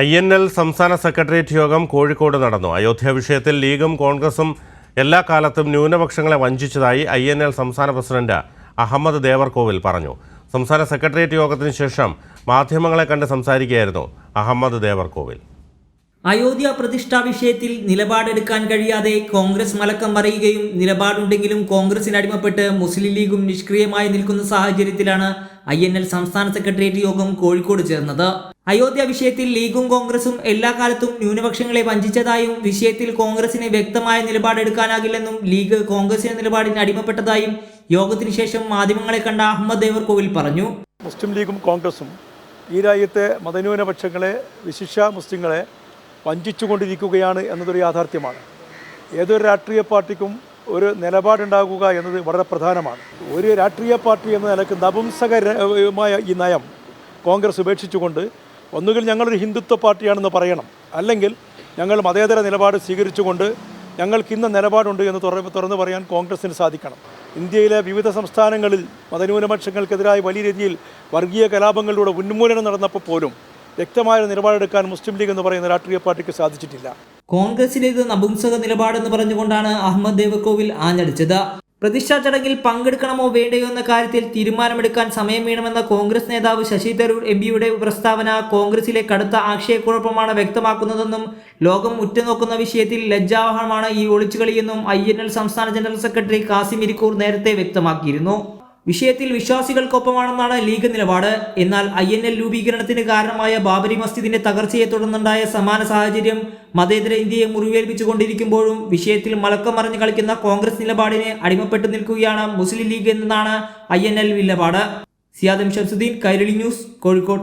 INL സംസ്ഥാന secretariat യോഗം കോഴിക്കോട് നടന്നു. അയോധ്യ വിഷയത്തിൽ ലീഗും കോൺഗ്രസും എല്ലാ കാലത്തും ന്യൂനപക്ഷങ്ങളെ വഞ്ചിച്ചതായി INL സംസ്ഥാന പ്രസിഡന്റ് അഹമ്മദ് ദേവർകോവിൽ പറഞ്ഞു. സംസ്ഥാന സെക്രട്ടേറിയറ്റ് യോഗത്തിന് ശേഷം മാധ്യമങ്ങളെ കണ്ട് സംസാരിക്കുകയായിരുന്നു അഹമ്മദ് ദേവർകോവിൽ. അയോധ്യ പ്രതിഷ്ഠാ വിഷയത്തിൽ നിലപാടെടുക്കാൻ കഴിയാതെ കോൺഗ്രസ് മലക്കം മറിയുകയും നിലപാടുണ്ടെങ്കിലും കോൺഗ്രസിന് അടിമപ്പെട്ട് മുസ്ലിം ലീഗും നിഷ്ക്രിയമായി നിൽക്കുന്ന സാഹചര്യത്തിലാണ് INL സംസ്ഥാന സെക്രട്ടേറിയറ്റ് യോഗം കോഴിക്കോട് ചേർന്നത്. അയോധ്യ വിഷയത്തിൽ ലീഗും കോൺഗ്രസും എല്ലാ കാലത്തും ന്യൂനപക്ഷങ്ങളെ വഞ്ചിച്ചതായും വിഷയത്തിൽ കോൺഗ്രസിന് വ്യക്തമായ നിലപാടെടുക്കാനാകില്ലെന്നും ലീഗ് കോൺഗ്രസിന്റെ നിലപാടിന് അടിമപ്പെട്ടതായും യോഗത്തിന് ശേഷം മാധ്യമങ്ങളെ കണ്ട അഹമ്മദ് ദേവർകോവിൽ പറഞ്ഞു. മുസ്ലിം ലീഗും കോൺഗ്രസും ഈ രാജ്യത്തെ മതന്യൂനപക്ഷങ്ങളെ, വിശിഷ്യ മുസ്ലിങ്ങളെ വഞ്ചിച്ചുകൊണ്ടിരിക്കുകയാണ് എന്നതൊരു യാഥാർത്ഥ്യമാണ്. ഏതൊരു രാഷ്ട്രീയ പാർട്ടിക്കും ഒരു നിലപാടുണ്ടാകുക എന്നത് വളരെ പ്രധാനമാണ്. ഒരു രാഷ്ട്രീയ പാർട്ടി എന്ന നിലയ്ക്ക് നപുംസകമായ ഈ നയം കോൺഗ്രസ് ഉപേക്ഷിച്ചുകൊണ്ട് ഒന്നുകിൽ ഞങ്ങളൊരു ഹിന്ദുത്വ പാർട്ടിയാണെന്ന് പറയണം, അല്ലെങ്കിൽ ഞങ്ങൾ മതേതര നിലപാട് സ്വീകരിച്ചുകൊണ്ട് ഞങ്ങൾക്ക് ഇന്ന നിലപാടുണ്ട് എന്ന് തുറന്നു പറയാൻ കോൺഗ്രസിന് സാധിക്കണം. ഇന്ത്യയിലെ വിവിധ സംസ്ഥാനങ്ങളിൽ മതന്യൂനപക്ഷങ്ങൾക്കെതിരായി വലിയ രീതിയിൽ വർഗീയ കലാപങ്ങളിലൂടെ ഉന്മൂലനം നടന്നപ്പോൾ പോലും വ്യക്തമായ നിലപാടെടുക്കാൻ മുസ്ലിം ലീഗ് എന്ന് പറയുന്ന രാഷ്ട്രീയ പാർട്ടിക്ക് സാധിച്ചിട്ടില്ല. കോൺഗ്രസിലേത് നപുംസക നിലപാടെന്ന് പറഞ്ഞുകൊണ്ടാണ് അഹമ്മദ് ദേവർകോവിൽ ആഞ്ഞടിച്ചത്. പ്രതിഷ്ഠാ ചടങ്ങിൽ പങ്കെടുക്കണമോ വേണ്ടയോ എന്ന കാര്യത്തിൽ തീരുമാനമെടുക്കാൻ സമയം വേണമെന്ന കോൺഗ്രസ് നേതാവ് ശശി തരൂർ MPയുടെ പ്രസ്താവന കോൺഗ്രസിലെ കടുത്ത ആശയക്കുഴപ്പമാണ് വ്യക്തമാക്കുന്നതെന്നും ലോകം ഉറ്റുനോക്കുന്ന വിഷയത്തിൽ ലജ്ജാവഹമാണ് ഈ ഒളിച്ചുകളിയെന്നും INL സംസ്ഥാന ജനറൽ സെക്രട്ടറി കാസിം ഇരിക്കൂർ നേരത്തെ വ്യക്തമാക്കിയിരുന്നു. വിഷയത്തിൽ വിശ്വാസികൾക്കൊപ്പമാണെന്നാണ് ലീഗ് നിലപാട്. എന്നാൽ INL രൂപീകരണത്തിന് കാരണമായ ബാബരി മസ്ജിദിന്റെ തകർച്ചയെ തുടർന്നുണ്ടായ സമാന സാഹചര്യം മതേതര ഇന്ത്യയെ മുറിവേൽപ്പിച്ചുകൊണ്ടിരിക്കുമ്പോഴും വിഷയത്തിൽ മലക്കം മറിഞ്ഞു കളിക്കുന്ന കോൺഗ്രസ് നിലപാടിന് അടിമപ്പെട്ടു നിൽക്കുകയാണ് മുസ്ലിം ലീഗ് എന്നാണ് INL നിലപാട്. Siyad M Shamsuddin, Kairali news, Kozhikode.